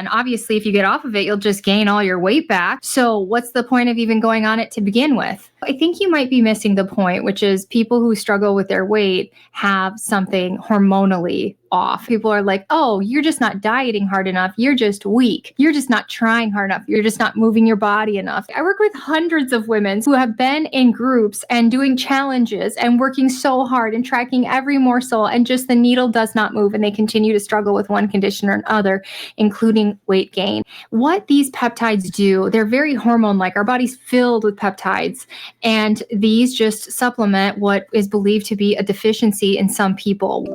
And obviously, if you get off of it, you'll just gain all your weight back. So what's the point of even going on it to begin with? I think you might be missing the point, which is people who struggle with their weight have something hormonally off. People are like, oh, you're just not dieting hard enough. You're just weak. You're just not trying hard enough. You're just not moving your body enough. I work with hundreds of women who have been in groups and doing challenges and working so hard and tracking every morsel, and just the needle does not move, and they continue to struggle with one condition or another, including weight gain. What these peptides do, they're very hormone-like. Our body's filled with peptides, and these just supplement what is believed to be a deficiency in some people.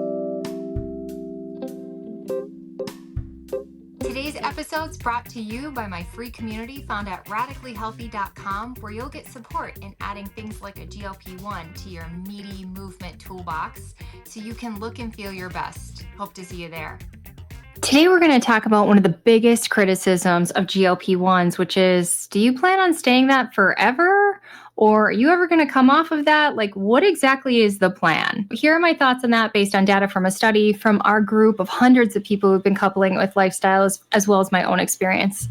Today's episode is brought to you by my free community found at radicallyhealthy.com, where you'll get support in adding things like a GLP-1 to your meaty movement toolbox so you can look and feel your best. Hope to see you there. Today, we're going to talk about one of the biggest criticisms of GLP-1s, which is, do you plan on staying that forever? Or are you ever going to come off of that? Like, what exactly is the plan? Here are my thoughts on that based on data from a study from our group of hundreds of people who've been coupling with lifestyles, as well as my own experience.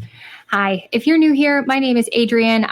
Hi, if you're new here, my name is Adrian.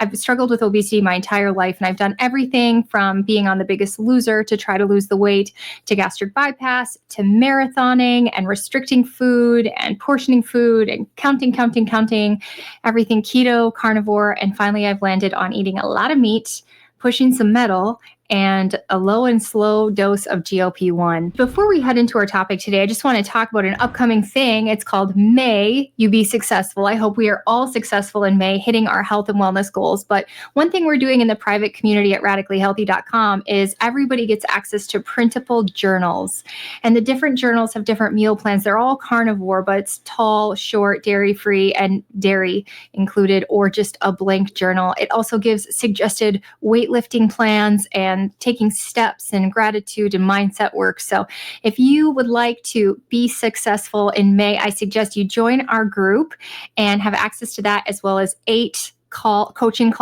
I've struggled with obesity my entire life, and I've done everything from being on The Biggest Loser to try to lose the weight, to gastric bypass, to marathoning and restricting food and portioning food and counting, everything keto, carnivore, and finally I've landed on eating a lot of meat, pushing some metal, and a low and slow dose of GLP-1. Before we head into our topic today, I just want to talk about an upcoming thing. It's called May You Be Successful. I hope we are all successful in May, hitting our health and wellness goals. But one thing we're doing in the private community at radicallyhealthy.com is everybody gets access to printable journals. And the different journals have different meal plans. They're all carnivore, but it's tall, short, dairy-free, and dairy included, or just a blank journal. It also gives suggested weightlifting plans and taking steps and gratitude and mindset work. So if you would like to be successful in May, I suggest you join our group and have access to that, as well as 8 coaching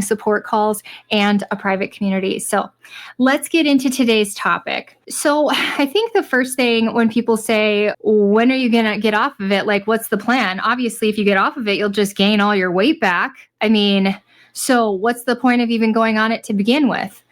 support calls, and a private community. So let's get into today's topic. So I think the first thing when people say, when are you going to get off of it? Like, what's the plan? Obviously, if you get off of it, you'll just gain all your weight back. I mean, so what's the point of even going on it to begin with?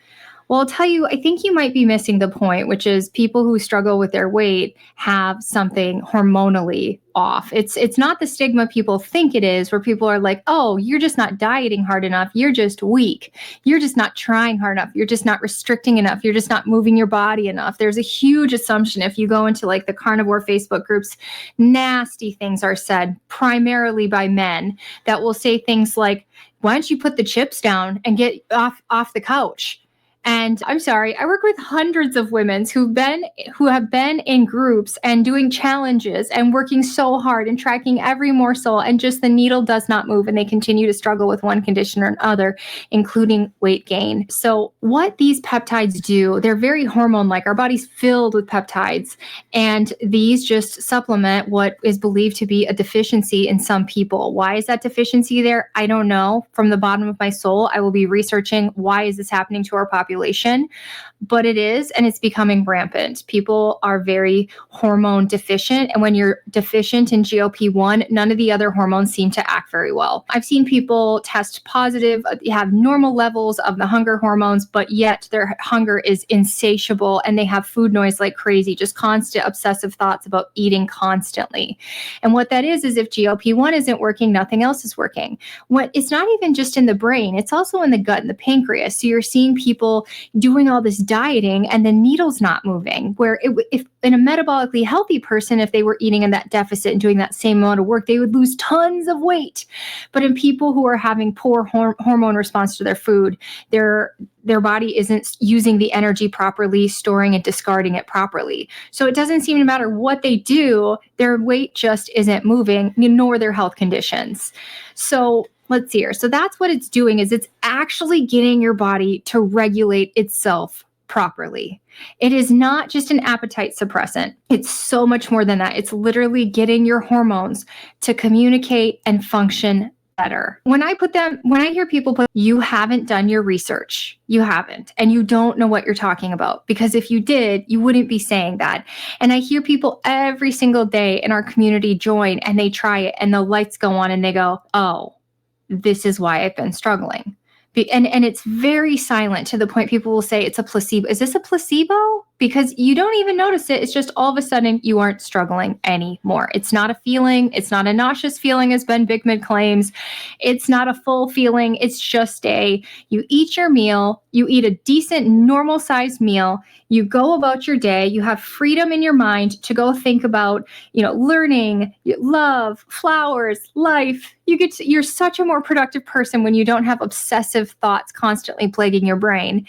Well, I'll tell you, I think you might be missing the point, which is people who struggle with their weight have something hormonally off. It's not the stigma people think it is, where people are like, oh, you're just not dieting hard enough. You're just weak. You're just not trying hard enough. You're just not restricting enough. You're just not moving your body enough. There's a huge assumption if you go into like the carnivore Facebook groups, nasty things are said primarily by men that will say things like, why don't you put the chips down and get off the couch? And I'm sorry, I work with hundreds of women who have been in groups and doing challenges and working so hard and tracking every morsel, and just the needle does not move, and they continue to struggle with one condition or another, including weight gain. So what these peptides do, they're very hormone-like. Our body's filled with peptides, and these just supplement what is believed to be a deficiency in some people. Why is that deficiency there? I don't know. From the bottom of my soul, I will be researching why is this happening to our population. But it is, and it's becoming rampant. People are very hormone deficient, and when you're deficient in GLP-1, none of the other hormones seem to act very well. I've seen people test positive, have normal levels of the hunger hormones, but yet their hunger is insatiable, and they have food noise like crazy, just constant obsessive thoughts about eating constantly. And what that is if GLP-1 isn't working, nothing else is working. It's not even just in the brain, it's also in the gut and the pancreas. So you're seeing people doing all this dieting and the needle's not moving, where if in a metabolically healthy person, if they were eating in that deficit and doing that same amount of work, they would lose tons of weight. But in people who are having poor hormone response to their food, their body isn't using the energy properly, storing and discarding it properly. So it doesn't seem to matter what they do, their weight just isn't moving, nor their health conditions. So let's see here. So that's what it's doing, is it's actually getting your body to regulate itself properly. It is not just an appetite suppressant. It's so much more than that. It's literally getting your hormones to communicate and function better. When I hear people put, you haven't done your research, you haven't, and you don't know what you're talking about, because if you did, you wouldn't be saying that. And I hear people every single day in our community join and they try it and the lights go on and they go, oh, this is why I've been struggling. And it's very silent to the point people will say it's a placebo. Is this a placebo? Because you don't even notice it. It's just all of a sudden you aren't struggling anymore. It's not a feeling. It's not a nauseous feeling, as Ben Bigman claims. It's not a full feeling. It's just you eat your meal, you eat a decent, normal sized meal, you go about your day, you have freedom in your mind to go think about, learning, love, flowers, life. You're such a more productive person when you don't have obsessive thoughts constantly plaguing your brain.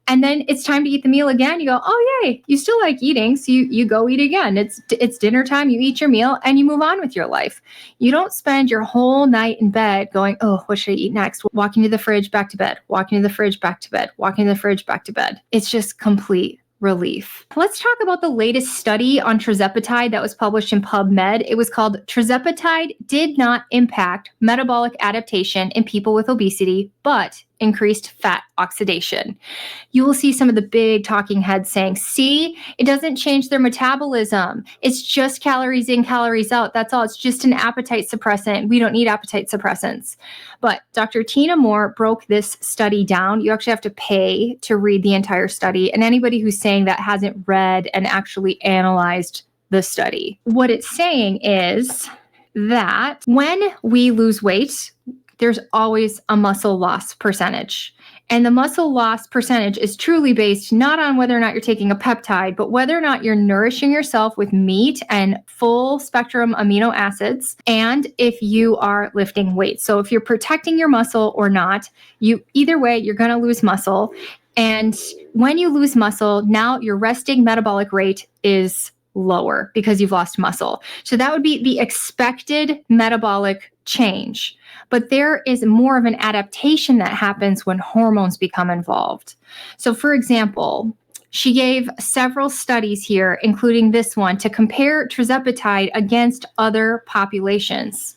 And then it's time to eat the meal again. You go, oh, yay, you still like eating. So you go eat again. It's dinner time. You eat your meal and you move on with your life. You don't spend your whole night in bed going, oh, what should I eat next? Walking to the fridge, back to bed, walking to the fridge, back to bed, walking to the fridge, back to bed. It's just complete relief. Let's talk about the latest study on tirzepatide that was published in PubMed. It was called Tirzepatide Did Not Impact Metabolic Adaptation in People with Obesity, but Increased Fat Oxidation. You will see some of the big talking heads saying, see, it doesn't change their metabolism. It's just calories in, calories out. That's all. It's just an appetite suppressant. We don't need appetite suppressants. But Dr. Tina Moore broke this study down. You actually have to pay to read the entire study. And anybody who's saying that hasn't read and actually analyzed the study. What it's saying is that when we lose weight, there's always a muscle loss percentage. And the muscle loss percentage is truly based not on whether or not you're taking a peptide, but whether or not you're nourishing yourself with meat and full spectrum amino acids, and if you are lifting weights. So if you're protecting your muscle or not, either way, you're going to lose muscle. And when you lose muscle, now your resting metabolic rate is lower because you've lost muscle. So that would be the expected metabolic change. But there is more of an adaptation that happens when hormones become involved. So for example, she gave several studies here, including this one, to compare tirzepatide against other populations.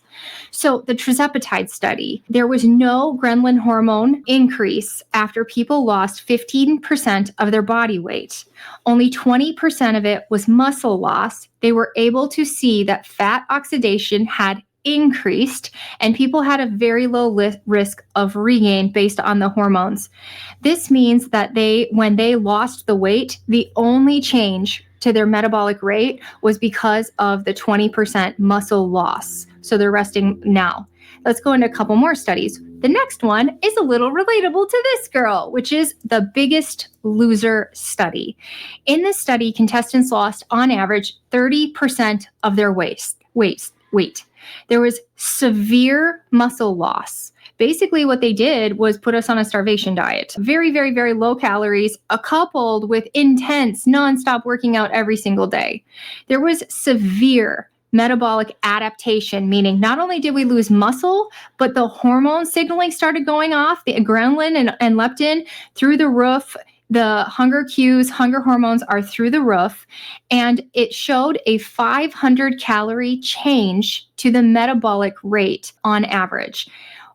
So the tirzepatide study, there was no ghrelin hormone increase after people lost 15% of their body weight. Only 20% of it was muscle loss. They were able to see that fat oxidation had increased and people had a very low risk of regain based on the hormones. This means that when they lost the weight, the only change to their metabolic rate was because of the 20% muscle loss. So they're resting now. Let's go into a couple more studies. The next one is a little relatable to this girl, which is the Biggest Loser study. In this study, contestants lost on average 30% of their weight. There was severe muscle loss. Basically, what they did was put us on a starvation diet. Very, very, very low calories, coupled with intense, nonstop working out every single day. There was severe metabolic adaptation, meaning not only did we lose muscle, but the hormone signaling started going off, the ghrelin and leptin through the roof. The hunger cues, hunger hormones are through the roof, and it showed a 500 calorie change to the metabolic rate on average.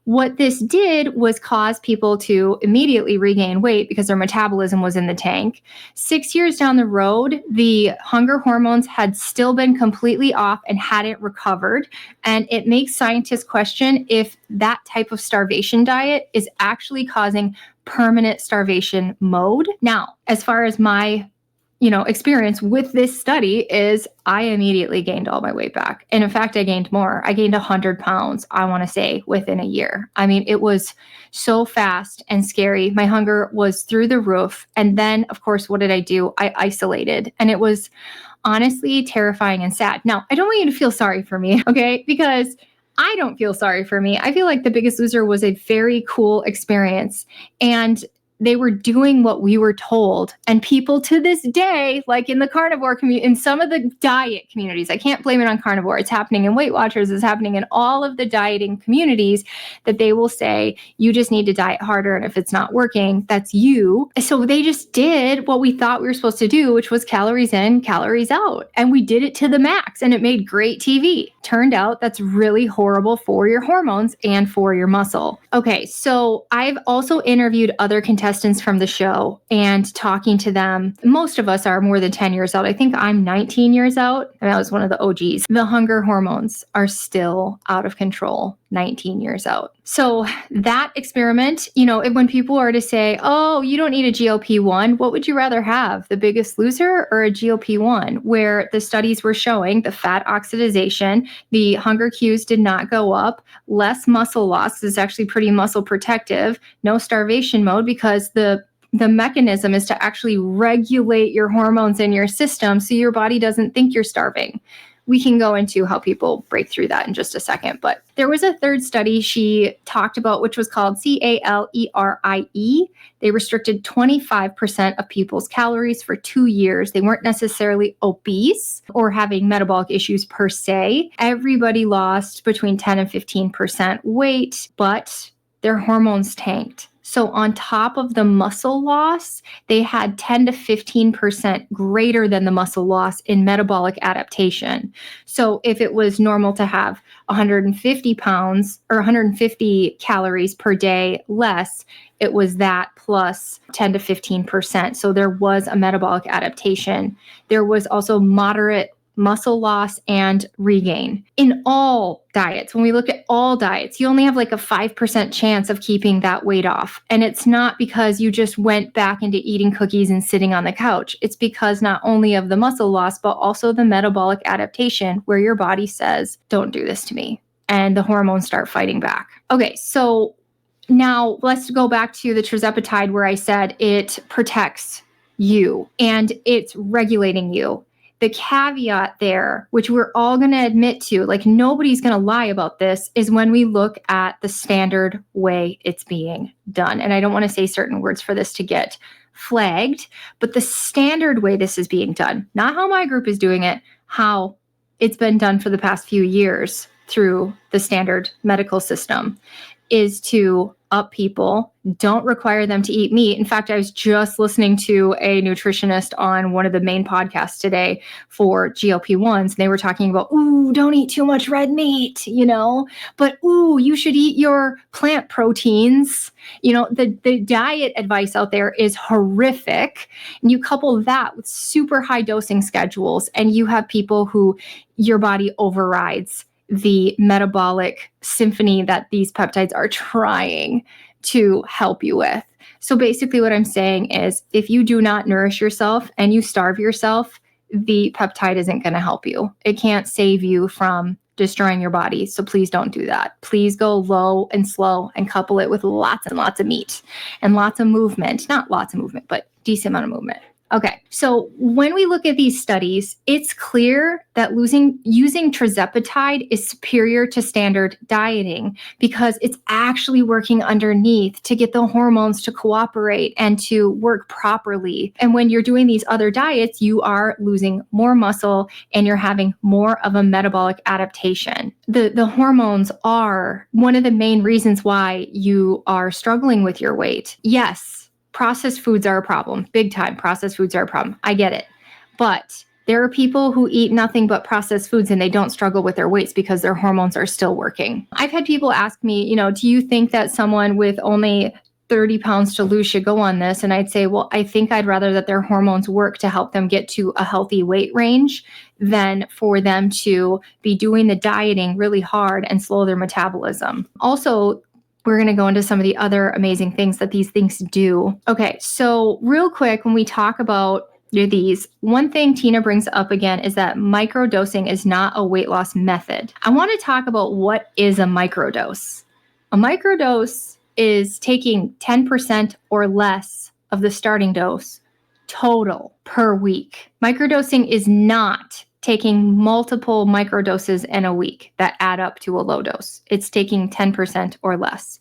What this did was cause people to immediately regain weight because their metabolism was in the tank. 6 years down the road, the hunger hormones had still been completely off and hadn't recovered. And it makes scientists question if that type of starvation diet is actually causing permanent starvation mode. Now, as far as my experience with this study is I immediately gained all my weight back. And in fact, I gained more. I gained 100 pounds, I want to say, within a year. I mean, it was so fast and scary. My hunger was through the roof. And then, of course, what did I do? I isolated. And it was honestly terrifying and sad. Now, I don't want you to feel sorry for me, okay? Because I don't feel sorry for me. I feel like The Biggest Loser was a very cool experience. And they were doing what we were told. And people to this day, like in the carnivore community, in some of the diet communities, I can't blame it on carnivore. It's happening in Weight Watchers, it's happening in all of the dieting communities, that they will say, you just need to diet harder. And if it's not working, that's you. So they just did what we thought we were supposed to do, which was calories in, calories out. And we did it to the max, and it made great TV. Turned out that's really horrible for your hormones and for your muscle. Okay, so I've also interviewed other contestants from the show and talking to them. Most of us are more than 10 years out. I think I'm 19 years out, and I was one of the OGs. The hunger hormones are still out of control 19 years out. So that experiment, when people are to say, oh, you don't need a GLP-1, what would you rather have, the Biggest Loser or a GLP-1? Where the studies were showing the fat oxidation, the hunger cues did not go up, less muscle loss is actually pretty muscle protective, no starvation mode, because the mechanism is to actually regulate your hormones in your system so your body doesn't think you're starving. We can go into how people break through that in just a second. But there was a third study she talked about, which was called CALERIE. They restricted 25% of people's calories for 2 years. They weren't necessarily obese or having metabolic issues per se. Everybody lost between 10 and 15% weight, but their hormones tanked. So on top of the muscle loss, they had 10 to 15% greater than the muscle loss in metabolic adaptation. So if it was normal to have 150 pounds or 150 calories per day less, it was that plus 10 to 15%. So there was a metabolic adaptation. There was also moderate muscle loss and regain. In all diets, when we look at all diets, you only have like a 5% chance of keeping that weight off. And it's not because you just went back into eating cookies and sitting on the couch. It's because not only of the muscle loss, but also the metabolic adaptation where your body says, don't do this to me. And the hormones start fighting back. Okay, so now let's go back to the tirzepatide where I said it protects you and it's regulating you. The caveat there, which we're all going to admit to, like nobody's going to lie about this, is when we look at the standard way it's being done. And I don't want to say certain words for this to get flagged, but the standard way this is being done, not how my group is doing it, how it's been done for the past few years through the standard medical system, is to up people, don't require them to eat meat. In fact, I was just listening to a nutritionist on one of the main podcasts today for GLP-1s. And they were talking about, ooh, don't eat too much red meat, but ooh, you should eat your plant proteins. The diet advice out there is horrific. And you couple that with super high dosing schedules, and you have people who your body overrides the metabolic symphony that these peptides are trying to help you with. So basically what I'm saying is if you do not nourish yourself and you starve yourself, the peptide isn't going to help you. It can't save you from destroying your body. So please don't do that. Please go low and slow and couple it with lots and lots of meat and lots of movement. Not lots of movement, but decent amount of movement. Okay, so when we look at these studies, it's clear that using tirzepatide is superior to standard dieting because it's actually working underneath to get the hormones to cooperate and to work properly. And when you're doing these other diets, you are losing more muscle and you're having more of a metabolic adaptation. The hormones are one of the main reasons why you are struggling with your weight. Yes. Processed foods are a problem, big time. Processed foods are a problem. I get it. But there are people who eat nothing but processed foods and they don't struggle with their weights because their hormones are still working. I've had people ask me, do you think that someone with only 30 pounds to lose should go on this? And I'd say, well, I think I'd rather that their hormones work to help them get to a healthy weight range than for them to be doing the dieting really hard and slow their metabolism. Also, we're going to go into some of the other amazing things that these things do. Okay, so real quick, when we talk about these, one thing Tina brings up again is that microdosing is not a weight loss method. I want to talk about what is a microdose. A microdose is taking 10% or less of the starting dose total per week. Microdosing is not taking multiple microdoses in a week that add up to a low dose. It's taking 10% or less.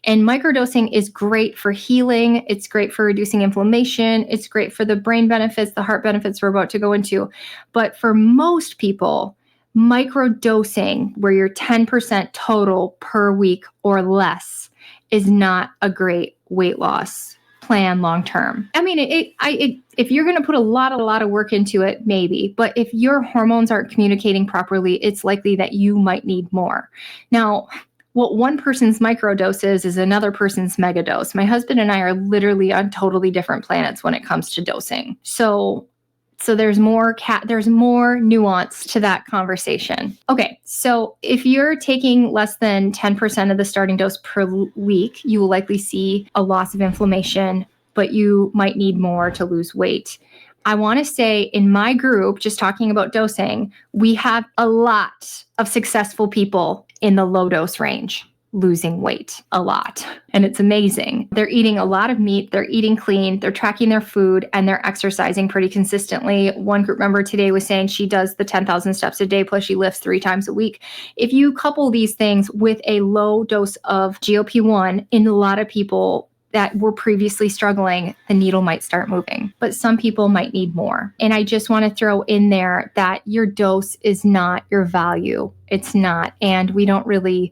And microdosing is great for healing. It's great for reducing inflammation. It's great for the brain benefits, the heart benefits we're about to go into. But for most people, microdosing, where you're 10% total per week or less, is not a great weight loss plan long term. I mean, if you're going to put a lot of work into it, maybe, but if your hormones aren't communicating properly, it's likely that you might need more. Now, what one person's microdose is another person's megadose. My husband and I are literally on totally different planets when it comes to dosing. So there's more nuance to that conversation. Okay, so if you're taking less than 10% of the starting dose per week, you will likely see a loss of inflammation, but you might need more to lose weight. I want to say in my group, just talking about dosing, we have a lot of successful people in the low dose range losing weight a lot. And it's amazing. They're eating a lot of meat, they're eating clean, they're tracking their food, and they're exercising pretty consistently. One group member today was saying she does the 10,000 steps a day, plus she lifts 3 times a week. If you couple these things with a low dose of GLP-1 in a lot of people that were previously struggling, the needle might start moving. But some people might need more. And I just want to throw in there that your dose is not your value. It's not. And we don't really,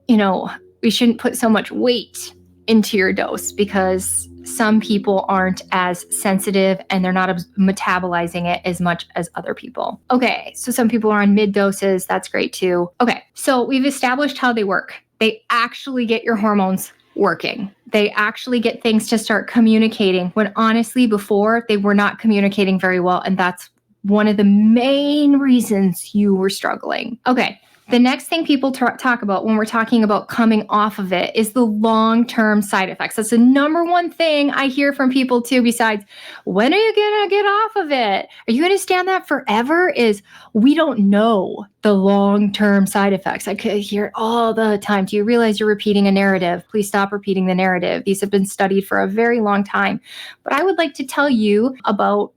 we shouldn't put so much weight into your dose because some people aren't as sensitive and they're not metabolizing it as much as other people. Okay, so some people are on mid doses. That's great too. Okay, so we've established how they work. They actually get your hormones working. They actually get things to start communicating when honestly before they were not communicating very well. And that's one of the main reasons you were struggling. Okay. The next thing people talk about when we're talking about coming off of it is the long-term side effects. That's the number one thing I hear from people too, besides, when are you going to get off of it? Are you going to stay on that forever? Is we don't know the long-term side effects. I could hear it all the time. Do you realize you're repeating a narrative? Please stop repeating the narrative. These have been studied for a very long time. But I would like to tell you about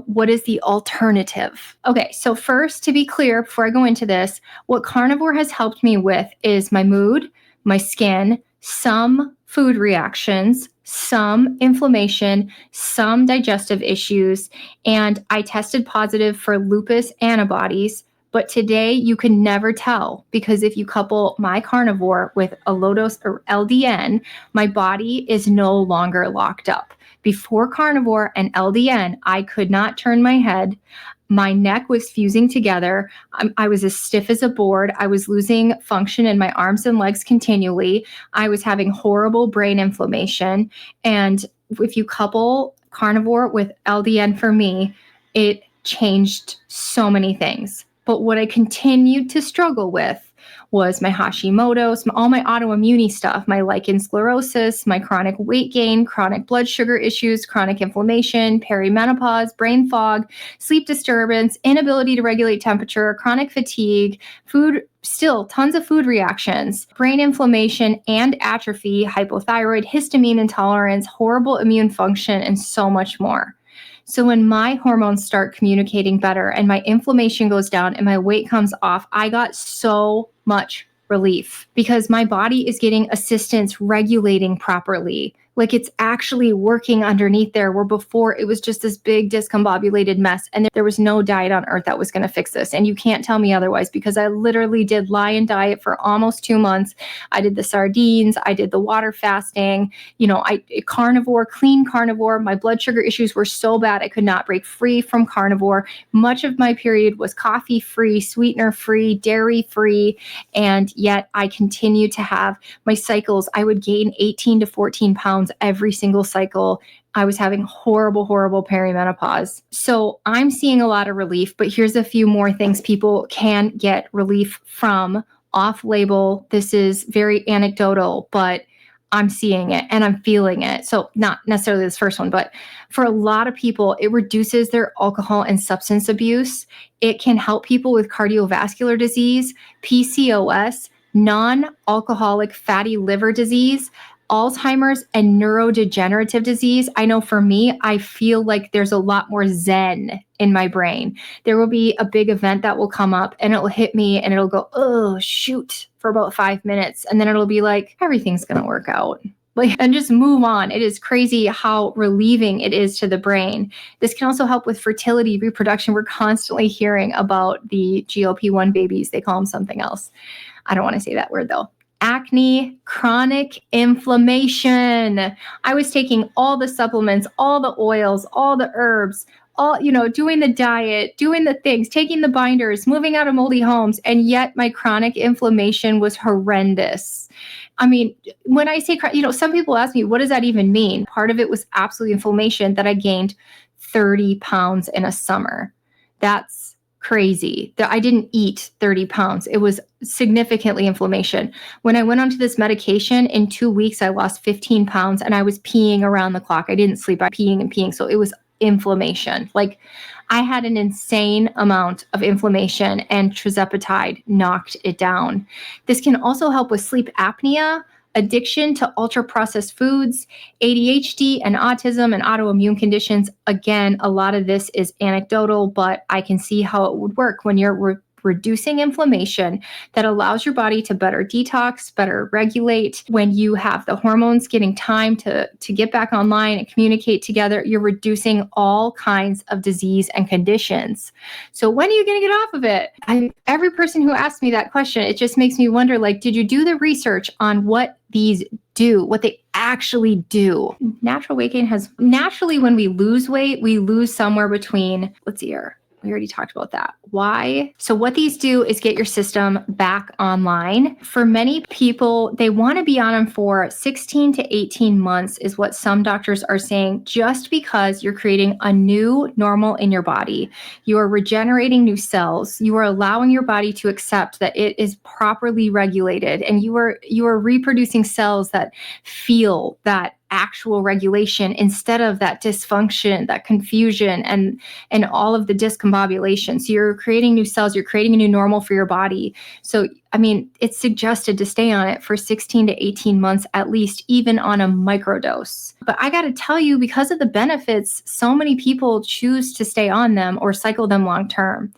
what is the alternative? Okay, so first, to be clear, before I go into this, what carnivore has helped me with is my mood, my skin, some food reactions, some inflammation, some digestive issues, and I tested positive for lupus antibodies. But today you can never tell because if you couple my carnivore with a low dose or LDN, my body is no longer locked up. Before carnivore and LDN, I could not turn my head. My neck was fusing together. I was as stiff as a board. I was losing function in my arms and legs continually. I was having horrible brain inflammation. And if you couple carnivore with LDN for me, it changed so many things. But what I continued to struggle with was my Hashimoto's, all my autoimmune stuff, my lichen sclerosis, my chronic weight gain, chronic blood sugar issues, chronic inflammation, perimenopause, brain fog, sleep disturbance, inability to regulate temperature, chronic fatigue, still tons of food reactions, brain inflammation and atrophy, hypothyroid, histamine intolerance, horrible immune function, and so much more. So when my hormones start communicating better and my inflammation goes down and my weight comes off, I got so much relief because my body is getting assistance regulating properly. Like it's actually working underneath there, where before it was just this big discombobulated mess. And there was no diet on earth that was going to fix this. And you can't tell me otherwise because I literally did lion diet for almost 2 months. I did the sardines. I did the water fasting. Carnivore, clean carnivore. My blood sugar issues were so bad I could not break free from carnivore. Much of my period was coffee free, sweetener free, dairy free. And yet I continued to have my cycles. I would gain 18 to 14 pounds every single cycle. I was having horrible perimenopause. So I'm seeing a lot of relief, but here's a few more things people can get relief from off-label. This is very anecdotal, but I'm seeing it and I'm feeling it. So not necessarily this first one, but for a lot of people, it reduces their alcohol and substance abuse. It can help people with cardiovascular disease, PCOS, non-alcoholic fatty liver disease, Alzheimer's and neurodegenerative disease, I know for me, I feel like there's a lot more zen in my brain. There will be a big event that will come up and it will hit me and it'll go, oh, shoot, for about 5 minutes. And then it'll be like, everything's going to work out. And just move on. It is crazy how relieving it is to the brain. This can also help with fertility, reproduction. We're constantly hearing about the GLP-1 babies. They call them something else. I don't want to say that word though. Acne, chronic inflammation. I was taking all the supplements, all the oils, all the herbs, all, doing the diet, doing the things, taking the binders, moving out of moldy homes, and yet my chronic inflammation was horrendous. I mean, when I say, some people ask me, what does that even mean? Part of it was absolute inflammation that I gained 30 pounds in a summer. That's crazy. That I didn't eat 30 pounds. It was significantly inflammation. When I went onto this medication, in 2 weeks, I lost 15 pounds and I was peeing around the clock. I didn't sleep. I was peeing and peeing. So it was inflammation. Like I had an insane amount of inflammation and tirzepatide knocked it down. This can also help with sleep apnea, addiction to ultra-processed foods, ADHD and autism and autoimmune conditions. Again, a lot of this is anecdotal, but I can see how it would work when you're reducing inflammation that allows your body to better detox, better regulate. When you have the hormones getting time to get back online and communicate together, you're reducing all kinds of disease and conditions. So when are you going to get off of it? Every person who asks me that question, it just makes me wonder, like, did you do the research on what these do, what they actually do? Natural weight gain naturally, when we lose weight, we lose somewhere between, let's see here, we already talked about that. Why? So what these do is get your system back online. For many people, they want to be on them for 16 to 18 months is what some doctors are saying, just because you're creating a new normal in your body. You are regenerating new cells. You are allowing your body to accept that it is properly regulated, and you are reproducing cells that feel that actual regulation instead of that dysfunction, that confusion, and all of the discombobulation. So you're creating new cells, you're creating a new normal for your body. So, I mean, it's suggested to stay on it for 16 to 18 months at least, even on a microdose. But I got to tell you, because of the benefits, so many people choose to stay on them or cycle them long term.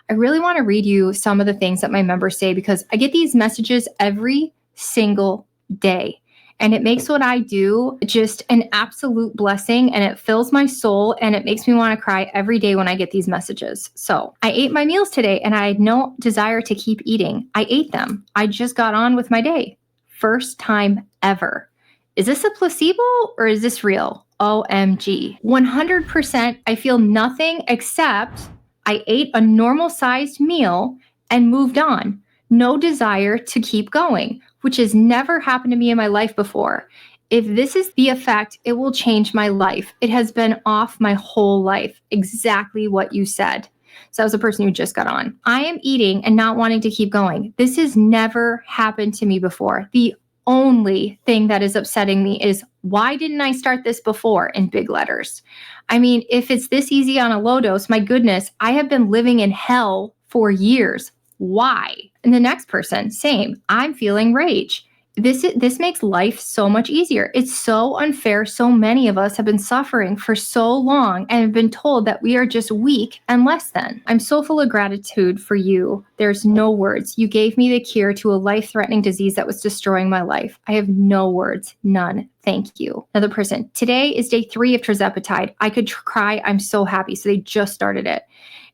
I really want to read you some of the things that my members say, because I get these messages every single day. And it makes what I do just an absolute blessing, and it fills my soul, and it makes me want to cry every day when I get these messages. So I ate my meals today and I had no desire to keep eating. I ate them. I just got on with my day. First time ever. Is this a placebo or is this real? OMG. 100% I feel nothing except I ate a normal sized meal and moved on. No desire to keep going, which has never happened to me in my life before. If this is the effect, it will change my life. It has been off my whole life. Exactly what you said. So that was a person who just got on. I am eating and not wanting to keep going. This has never happened to me before. The only thing that is upsetting me is, why didn't I start this before, in big letters? I mean, if it's this easy on a low dose, my goodness, I have been living in hell for years. Why? And the next person, same. I'm feeling rage. This makes life so much easier. It's so unfair. So many of us have been suffering for so long and have been told that we are just weak and less than. I'm so full of gratitude for you. There's no words. You gave me the cure to a life-threatening disease that was destroying my life. I have no words. None. Thank you. Another person. Today is day 3 of tirzepatide. I could cry. I'm so happy. So they just started it.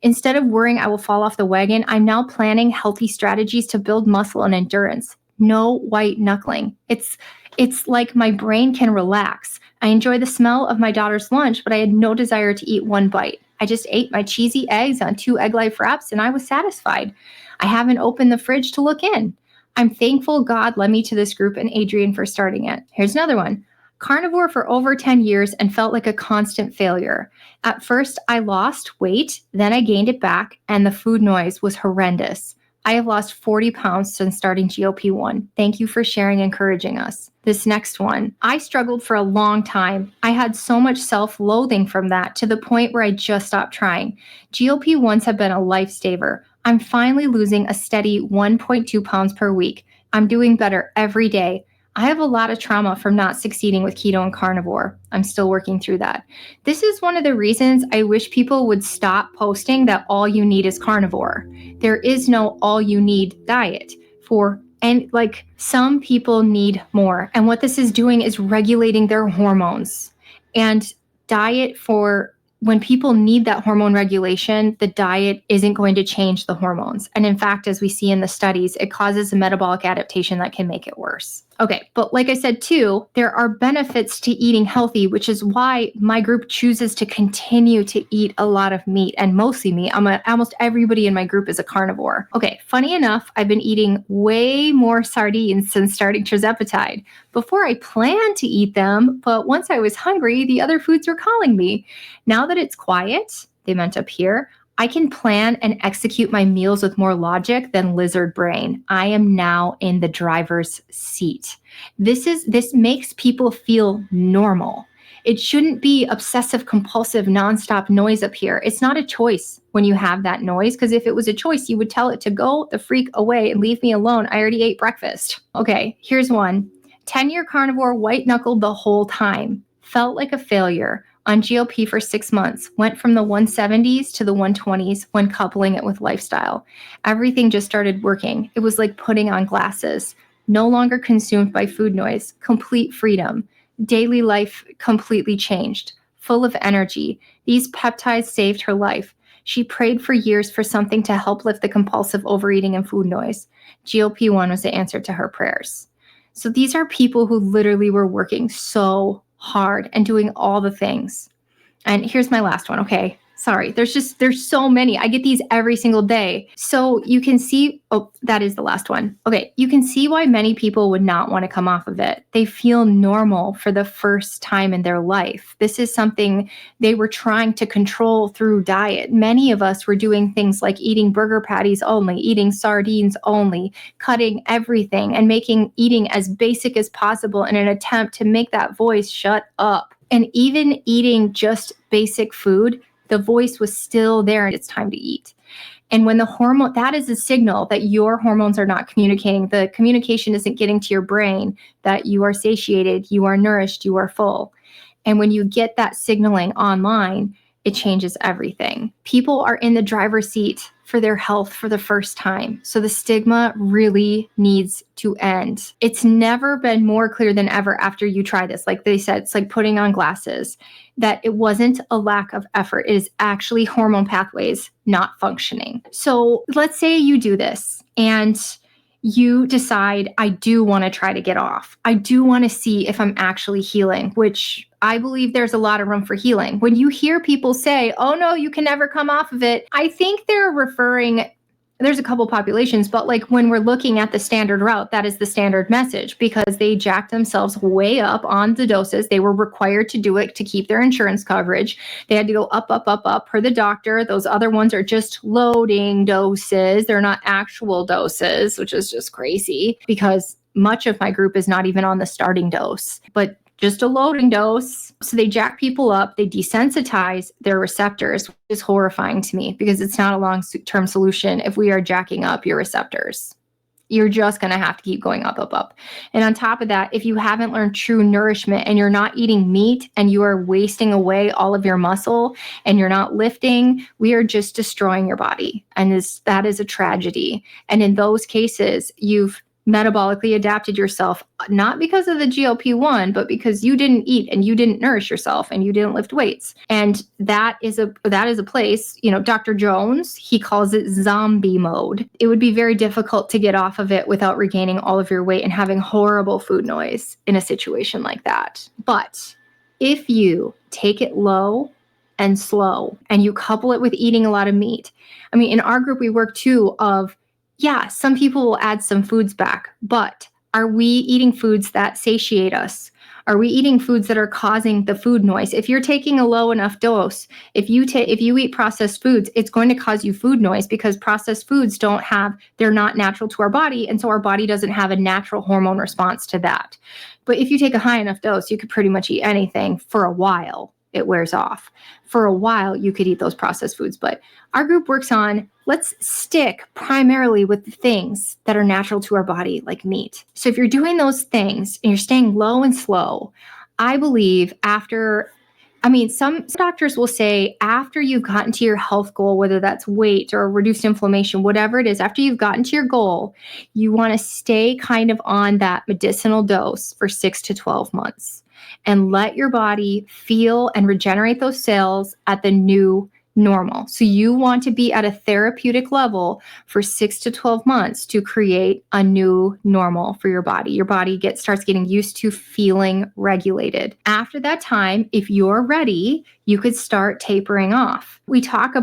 Instead of worrying I will fall off the wagon, I'm now planning healthy strategies to build muscle and endurance. No white knuckling. It's like my brain can relax. I enjoy the smell of my daughter's lunch, but I had no desire to eat one bite. I just ate my cheesy eggs on 2 egg life wraps and I was satisfied. I haven't opened the fridge to look in. I'm thankful God led me to this group and Adrian for starting it. Here's another one. Carnivore for over 10 years and felt like a constant failure. At first, I lost weight, then I gained it back, and the food noise was horrendous. I have lost 40 pounds since starting GLP-1. Thank you for sharing and encouraging us. This next one. I struggled for a long time. I had so much self-loathing from that to the point where I just stopped trying. GLP-1s have been a lifesaver. I'm finally losing a steady 1.2 pounds per week. I'm doing better every day. I have a lot of trauma from not succeeding with keto and carnivore. I'm still working through that. This is one of the reasons I wish people would stop posting that all you need is carnivore. There is no all you need diet and like some people need more. And what this is doing is regulating their hormones. And diet for when people need that hormone regulation, the diet isn't going to change the hormones. And in fact, as we see in the studies, it causes a metabolic adaptation that can make it worse. Okay, but like I said too, there are benefits to eating healthy, which is why my group chooses to continue to eat a lot of meat, and mostly meat. Almost everybody in my group is a carnivore. Okay, funny enough, I've been eating way more sardines since starting tirzepatide. Before I planned to eat them, but once I was hungry, the other foods were calling me. Now that it's quiet, they meant up here, I can plan and execute my meals with more logic than lizard brain. I am now in the driver's seat. This makes people feel normal. It shouldn't be obsessive, compulsive, nonstop noise up here. It's not a choice when you have that noise, because if it was a choice, you would tell it to go the freak away and leave me alone. I already ate breakfast. Okay, here's one. 10-year carnivore, white knuckled the whole time. Felt like a failure. On GLP for 6 months, went from the 170s to the 120s when coupling it with lifestyle. Everything just started working. It was like putting on glasses. No longer consumed by food noise. Complete freedom. Daily life completely changed. Full of energy. These peptides saved her life. She prayed for years for something to help lift the compulsive overeating and food noise. GLP-1 was the answer to her prayers. So these are people who literally were working so hard and doing all the things. And here's my last one. Okay. Sorry. There's so many. I get these every single day. So you can see, that is the last one. Okay. You can see why many people would not want to come off of it. They feel normal for the first time in their life. This is something they were trying to control through diet. Many of us were doing things like eating burger patties only, eating sardines only, cutting everything and making eating as basic as possible in an attempt to make that voice shut up. And even eating just basic food, the voice was still there and it's time to eat. And when the hormone, that is a signal that your hormones are not communicating. The communication isn't getting to your brain that you are satiated, you are nourished, you are full. And when you get that signaling online, it changes everything. People are in the driver's seat for their health for the first time. So the stigma really needs to end. It's never been more clear than ever after you try this. Like they said, it's like putting on glasses, that it wasn't a lack of effort. It is actually hormone pathways not functioning. So let's say you do this and you decide, I do want to try to get off. I do want to see if I'm actually healing, which I believe there's a lot of room for healing. When you hear people say, oh no, you can never come off of it, I think they're referring, there's a couple populations, but like when we're looking at the standard route, that is the standard message, because they jacked themselves way up on the doses. They were required to do it to keep their insurance coverage. They had to go up, up, up, up per the doctor. Those other ones are just loading doses. They're not actual doses, which is just crazy because much of my group is not even on the starting dose, but just a loading dose. So they jack people up, they desensitize their receptors, which is horrifying to me because it's not a long-term solution if we are jacking up your receptors. You're just going to have to keep going up, up, up. And on top of that, if you haven't learned true nourishment and you're not eating meat and you are wasting away all of your muscle and you're not lifting, we are just destroying your body. And that is a tragedy. And in those cases, you've metabolically adapted yourself, not because of the GLP-1, but because you didn't eat and you didn't nourish yourself and you didn't lift weights. And that is a place, Dr. Jones, he calls it zombie mode. It would be very difficult to get off of it without regaining all of your weight and having horrible food noise in a situation like that. But if you take it low and slow and you couple it with eating a lot of meat, in our group, we work too of, yeah, some people will add some foods back, but are we eating foods that satiate us? Are we eating foods that are causing the food noise? If you're taking a low enough dose, if you eat processed foods, it's going to cause you food noise because processed foods they're not natural to our body. And so our body doesn't have a natural hormone response to that. But if you take a high enough dose, you could pretty much eat anything for a while. it wears off. For a while, you could eat those processed foods, but our group works on, let's stick primarily with the things that are natural to our body, like meat. So if you're doing those things and you're staying low and slow, I believe some doctors will say after you've gotten to your health goal, whether that's weight or reduced inflammation, whatever it is, after you've gotten to your goal, you want to stay kind of on that medicinal dose for 6 to 12 months and let your body feel and regenerate those cells at the new normal. So you want to be at a therapeutic level for 6 to 12 months to create a new normal for your body. Your body starts getting used to feeling regulated. After that time, if you're ready, you could start tapering off. We had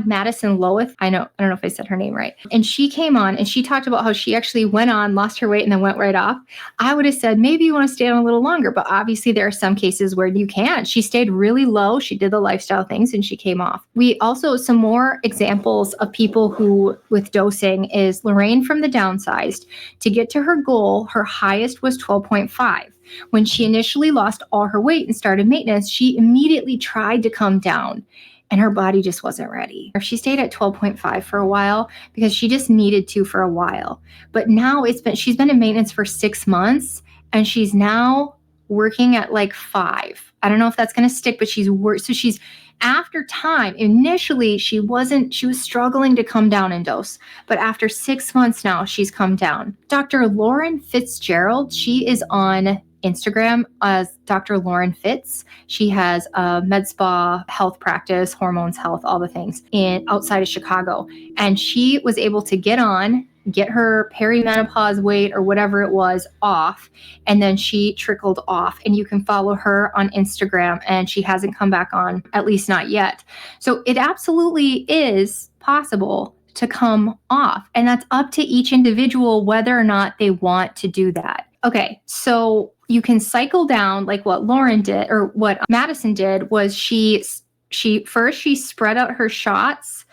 Madison Loeth. I don't know if I said her name right. And she came on and she talked about how she actually went on, lost her weight, and then went right off. I would have said, maybe you want to stay on a little longer, but obviously there are some cases where you can't. She stayed really low. She did the lifestyle things and she came off. We also, some more examples of people who with dosing is Lorraine from the Downsized. To get to her goal, her highest was 12.5. When she initially lost all her weight and started maintenance, she immediately tried to come down and her body just wasn't ready. She stayed at 12.5 for a while because she just needed to for a while. But now she's been in maintenance for 6 months and she's now working at like 5. I don't know if that's going to stick, but she's after time, initially she was struggling to come down in dose, but after 6 months now, she's come down. Dr. Lauren Fitzgerald, she is on Instagram as Dr. Lauren Fitz. She has a med spa health practice, hormones, health, all the things outside of Chicago. And she was able to get her perimenopause weight or whatever it was off, and then she trickled off. And you can follow her on Instagram, and she hasn't come back on, at least not yet. So it absolutely is possible to come off, and that's up to each individual whether or not they want to do that. Okay, so you can cycle down like what Lauren did, or what Madison did was she spread out her shots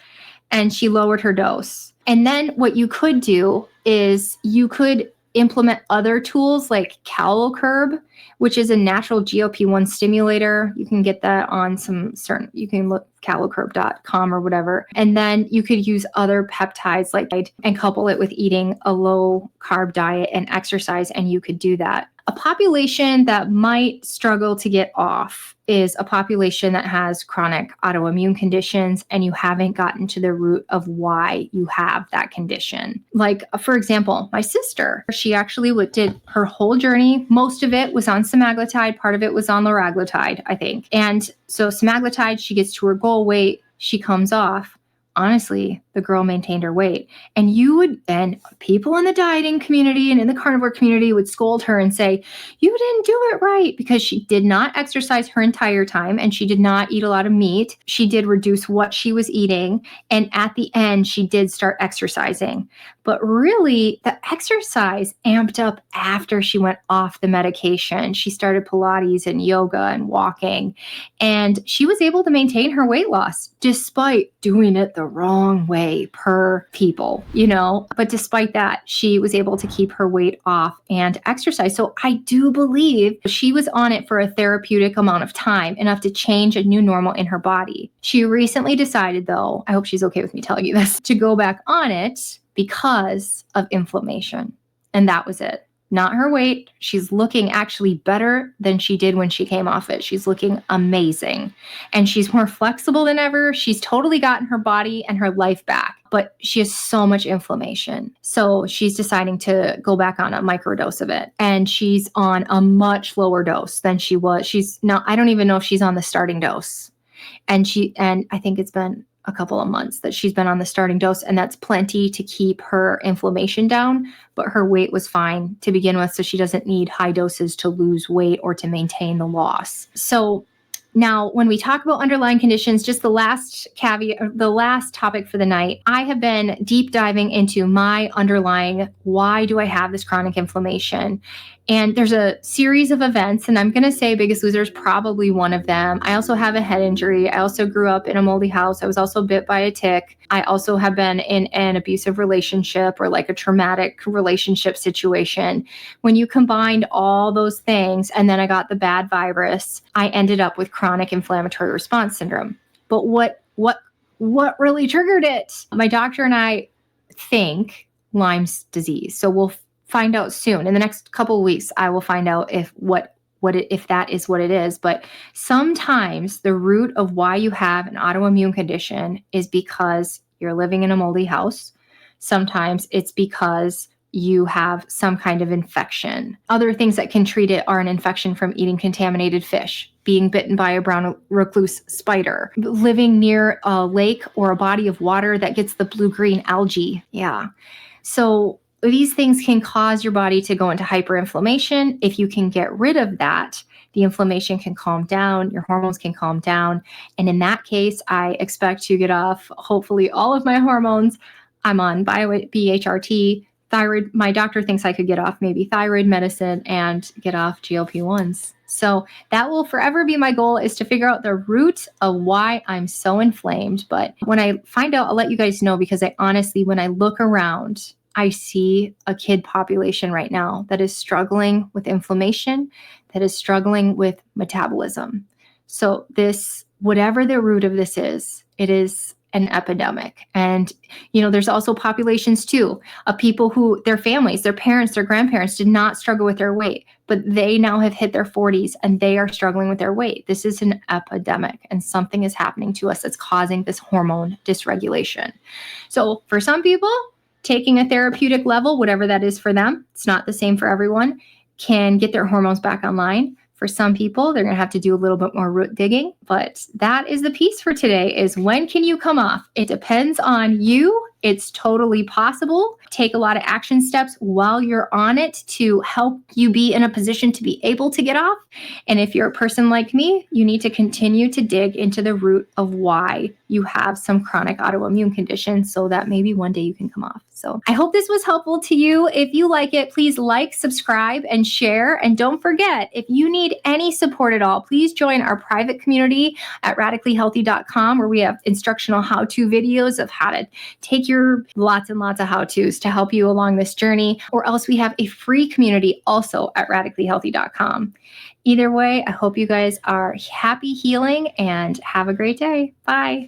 and she lowered her dose. And then what you could do is you could implement other tools like CaloCurb, which is a natural GLP-1 stimulator. You can get that on you can look calocurb.com or whatever. And then you could use other peptides and couple it with eating a low carb diet and exercise, and you could do that. A population that might struggle to get off is a population that has chronic autoimmune conditions and you haven't gotten to the root of why you have that condition. Like, for example, my sister, she actually did her whole journey. Most of it was on semaglutide. Part of it was on liraglutide, I think. And so semaglutide, she gets to her goal weight, she comes off. Honestly, the girl maintained her weight. And people in the dieting community and in the carnivore community would scold her and say, you didn't do it right, because she did not exercise her entire time and she did not eat a lot of meat. She did reduce what she was eating. And at the end, she did start exercising. But really, the exercise amped up after she went off the medication. She started Pilates and yoga and walking. And she was able to maintain her weight loss despite doing it the wrong way per people, But despite that, she was able to keep her weight off and exercise. So I do believe she was on it for a therapeutic amount of time, enough to change a new normal in her body. She recently decided, though, I hope she's okay with me telling you this, to go back on it because of inflammation. And that was it. Not her weight. She's looking actually better than she did when she came off it. She's looking amazing. And she's more flexible than ever. She's totally gotten her body and her life back, but she has so much inflammation. So she's deciding to go back on a microdose of it. And she's on a much lower dose than she was. I don't even know if she's on the starting dose. And I think it's been a couple of months that she's been on the starting dose, and that's plenty to keep her inflammation down, but her weight was fine to begin with, so she doesn't need high doses to lose weight or to maintain the loss. So Now, when we talk about underlying conditions, just the last caveat, or the last topic for the night, I have been deep diving into my underlying, why do I have this chronic inflammation? And there's a series of events, and I'm going to say Biggest Loser is probably one of them. I also have a head injury. I also grew up in a moldy house. I was also bit by a tick. I also have been in an abusive relationship or like a traumatic relationship situation. When you combined all those things, and then I got the bad virus, I ended up with chronic inflammatory response syndrome. But what really triggered it? My doctor and I think Lyme's disease. So we'll find out soon. In the next couple of weeks, I will find out if that is what it is. But sometimes the root of why you have an autoimmune condition is because you're living in a moldy house. Sometimes it's because you have some kind of infection. Other things that can treat it are an infection from eating contaminated fish, being bitten by a brown recluse spider, living near a lake or a body of water that gets the blue-green algae. Yeah. So these things can cause your body to go into hyperinflammation. If you can get rid of that, the inflammation can calm down, your hormones can calm down. And in that case, I expect to get off, hopefully, all of my hormones. I'm on BHRT, thyroid. My doctor thinks I could get off maybe thyroid medicine and get off GLP-1s. So that will forever be my goal, is to figure out the root of why I'm so inflamed. But when I find out, I'll let you guys know, because I honestly, when I look around, I see a kid population right now that is struggling with inflammation, that is struggling with metabolism. So this, whatever the root of this is, it is an epidemic. And, there's also populations too of people who, their families, their parents, their grandparents did not struggle with their weight, but they now have hit their 40s and they are struggling with their weight. This is an epidemic, and something is happening to us that's causing this hormone dysregulation. So for some people, taking a therapeutic level, whatever that is for them, it's not the same for everyone, can get their hormones back online. For some people, they're going to have to do a little bit more root digging. But that is the piece for today, is when can you come off? It depends on you. It's totally possible. Take a lot of action steps while you're on it to help you be in a position to be able to get off. And if you're a person like me, you need to continue to dig into the root of why you have some chronic autoimmune condition, so that maybe one day you can come off. So I hope this was helpful to you. If you like it, please like, subscribe, and share. And don't forget, if you need any support at all, please join our private community at radicallyhealthy.com, where we have instructional how-to videos of how to take your lots and lots of how-tos to help you along this journey. Or else we have a free community also at radicallyhealthy.com. Either way, I hope you guys are happy healing and have a great day. Bye.